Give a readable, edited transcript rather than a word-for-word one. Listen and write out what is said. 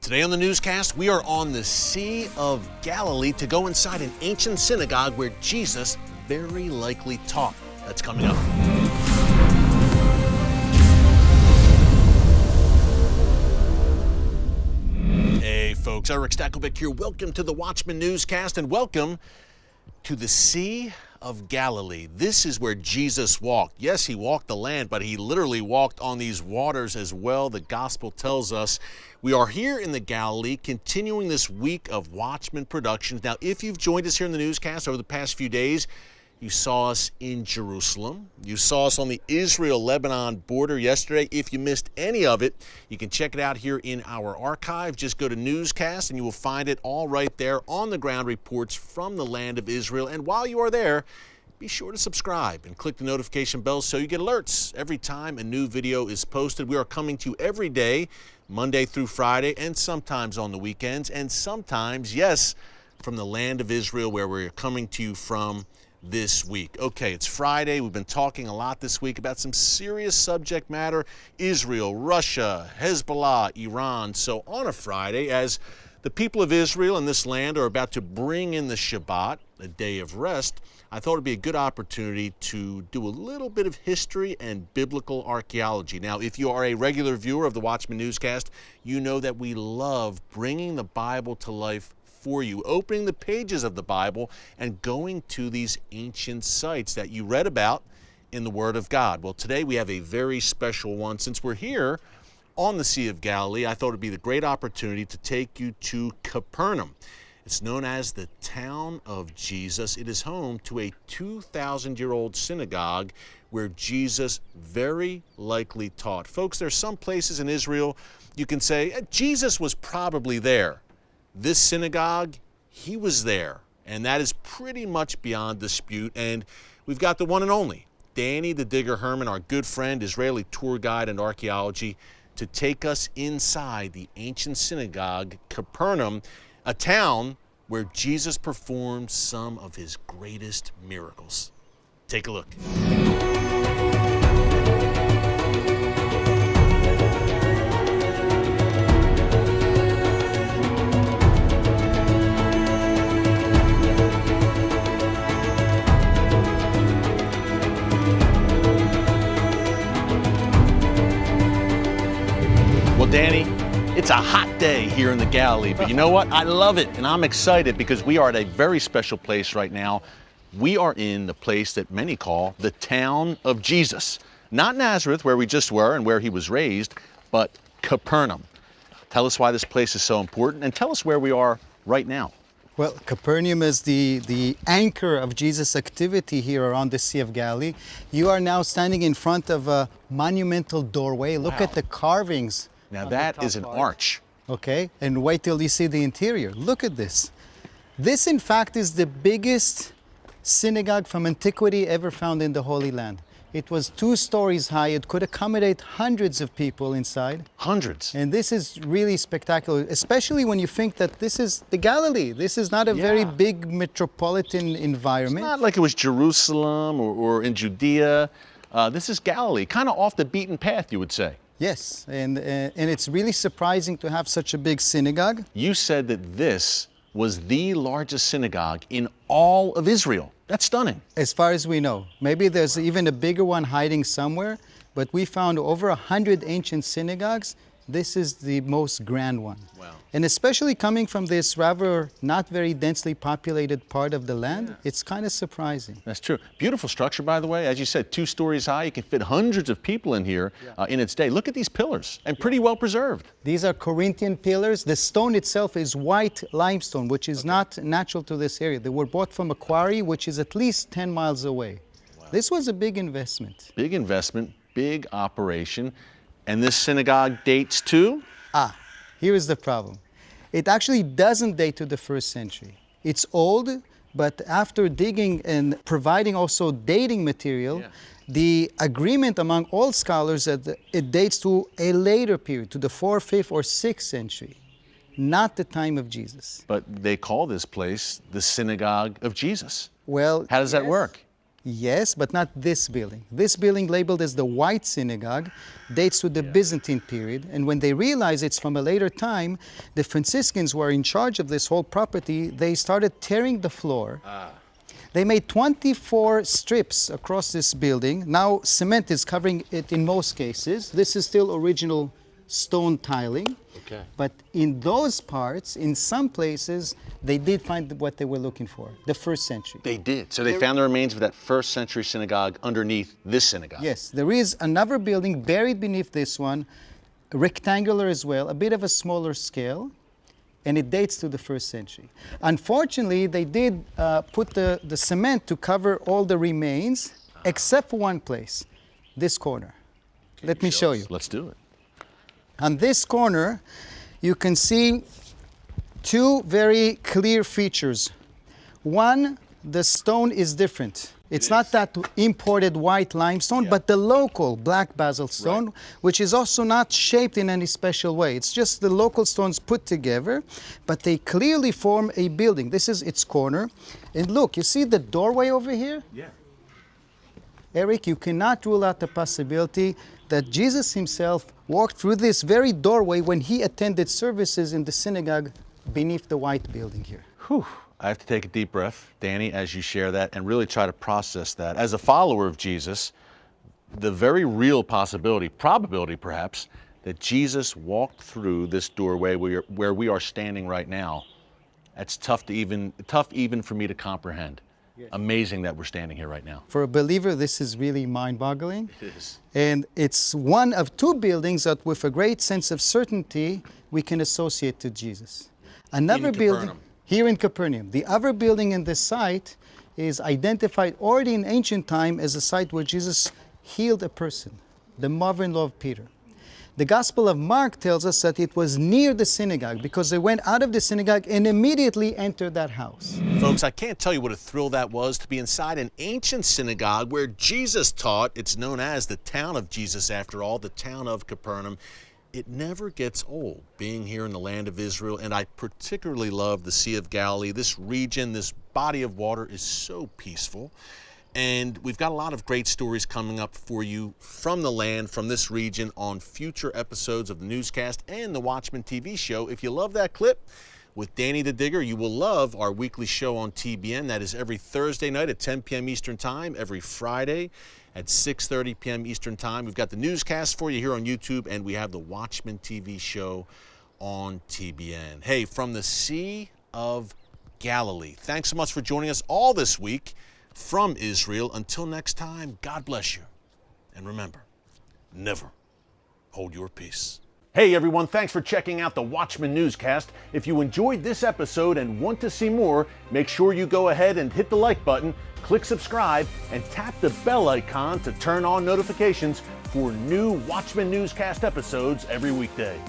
Today on the newscast, we are on the Sea of Galilee to go inside an ancient synagogue where Jesus very likely taught. That's coming up. Hey folks, Erick Stakelbeck here. Welcome to the Watchman Newscast and welcome to the Sea of Galilee. This is where Jesus walked. Yes, he walked the land, but he literally walked on these waters as well. The gospel tells us we are here in the Galilee, continuing this week of Watchman Productions. Now, if you've joined us here in the newscast over the past few days, you saw us in Jerusalem. You saw us on the Israel-Lebanon border yesterday. If you missed any of it, you can check it out here in our archive. Just go to Newscast and you will find it all right there on the ground reports from the land of Israel. And while you are there, be sure to subscribe and click the notification bell so you get alerts every time a new video is posted. We are coming to you every day, Monday through Friday, and sometimes on the weekends, and sometimes, yes, from the land of Israel where we're coming to you from this week. Okay, it's Friday. We've been talking a lot this week about some serious subject matter: Israel, Russia, Hezbollah, Iran. So on a Friday, as the people of Israel and this land are about to bring in the Shabbat, a day of rest, I thought it'd be a good opportunity to do a little bit of history and biblical archaeology. Now, if you are a regular viewer of the Watchman Newscast, you know that we love bringing the Bible to life for you, opening the pages of the Bible and going to these ancient sites that you read about in the Word of God. Well, today we have a very special one. Since we're here on the Sea of Galilee, I thought it'd be the great opportunity to take you to Capernaum. It's known as the town of Jesus. It is home to a 2,000-year-old synagogue where Jesus very likely taught. Folks, there's some places in Israel you can say, Jesus was probably there. This synagogue, he was there, and that is pretty much beyond dispute. And we've got the one and only Danny the Digger Herman, our good friend, Israeli tour guide and archaeology, to take us inside the ancient synagogue, Capernaum, a town where Jesus performed some of his greatest miracles. Take a look. Danny, it's a hot day here in the Galilee, but you know what? I love it, and I'm excited because we are at a very special place right now. We are in the place that many call the town of Jesus. Not Nazareth, where we just were and where he was raised, but Capernaum. Tell us why this place is so important, and tell us where we are right now. Well, Capernaum is the anchor of Jesus' activity here around the Sea of Galilee. You are now standing in front of a monumental doorway. Look at the carvings. Now that is an arch. Okay, and wait till you see the interior. Look at this. This, in fact, is the biggest synagogue from antiquity ever found in the Holy Land. It was 2 stories high. It could accommodate hundreds of people inside. Hundreds. And this is really spectacular, especially when you think that this is the Galilee. This is not a very big metropolitan environment. It's not like it was Jerusalem or in Judea. This is Galilee, kind of off the beaten path, you would say. Yes, and it's really surprising to have such a big synagogue. You said that this was the largest synagogue in all of Israel. That's stunning. As far as we know. Maybe there's even a bigger one hiding somewhere, but we found over 100 ancient synagogues. This is the most grand one. Wow. And especially coming from this rather not very densely populated part of the land, it's kind of surprising. That's true. Beautiful structure, by the way. As you said, 2 stories high. You can fit hundreds of people in here in its day. Look at these pillars, and pretty well preserved. These are Corinthian pillars. The stone itself is white limestone, which is not natural to this area. They were bought from a quarry, which is at least 10 miles away. Wow. This was a big investment. Big investment, big operation. And this synagogue dates to? Here is the problem. It actually doesn't date to the 1st century. It's old, but after digging and providing also dating material, the agreement among all scholars that it dates to a later period, to the 4th, 5th, or 6th century, not the time of Jesus. But they call this place the synagogue of Jesus. Well, how does that work? Yes, but not this building. This building, labeled as the White Synagogue, dates to the Byzantine period. And when they realized it's from a later time, the Franciscans were in charge of this whole property. They started tearing the floor. They made 24 strips across this building. Now cement is covering it in most cases. This is still original stone tiling. Okay. But in those parts, in some places, they did find what they were looking for, the first century. They did. So they found the remains of that first century synagogue underneath this synagogue. Yes, there is another building buried beneath this one, rectangular as well, a bit of a smaller scale, and it dates to the first century. Unfortunately, they did put the cement to cover all the remains, except for one place, this corner. Let me show you. Let's do it. On this corner, you can see two very clear features. One, the stone is different. It's not that imported white limestone, but the local black basalt stone, which is also not shaped in any special way. It's just the local stones put together, but they clearly form a building. This is its corner. And look, you see the doorway over here? Yeah. Eric, you cannot rule out the possibility that Jesus himself walked through this very doorway when he attended services in the synagogue beneath the white building here. Whew. I have to take a deep breath, Danny, as you share that and really try to process that. As a follower of Jesus, the very real possibility, probability perhaps, that Jesus walked through this doorway where we are standing right now, that's tough even for me to comprehend. Yes. Amazing that we're standing here right now. For a believer, this is really mind-boggling. It is. And it's one of two buildings that with a great sense of certainty we can associate to Jesus. Another building here in Capernaum. The other building in this site is identified already in ancient time as a site where Jesus healed a person, the mother-in-law of Peter. The Gospel of Mark tells us that it was near the synagogue because they went out of the synagogue and immediately entered that house. Folks, I can't tell you what a thrill that was to be inside an ancient synagogue where Jesus taught. It's known as the town of Jesus, after all, the town of Capernaum. It never gets old being here in the land of Israel, and I particularly love the Sea of Galilee. This region, this body of water is so peaceful. And we've got a lot of great stories coming up for you from the land, from this region, on future episodes of the newscast and the Watchman TV show. If you love that clip with Danny the Digger, you will love our weekly show on TBN. That is every Thursday night at 10 p.m. Eastern Time, every Friday at 6:30 p.m. Eastern Time. We've got the newscast for you here on YouTube, and we have the Watchman TV show on TBN. Hey, from the Sea of Galilee, thanks so much for joining us all this week from Israel. Until next time, God bless you. And remember, never hold your peace. Hey everyone, thanks for checking out the Watchman Newscast. If you enjoyed this episode and want to see more, make sure you go ahead and hit the like button, click subscribe, and tap the bell icon to turn on notifications for new Watchman Newscast episodes every weekday.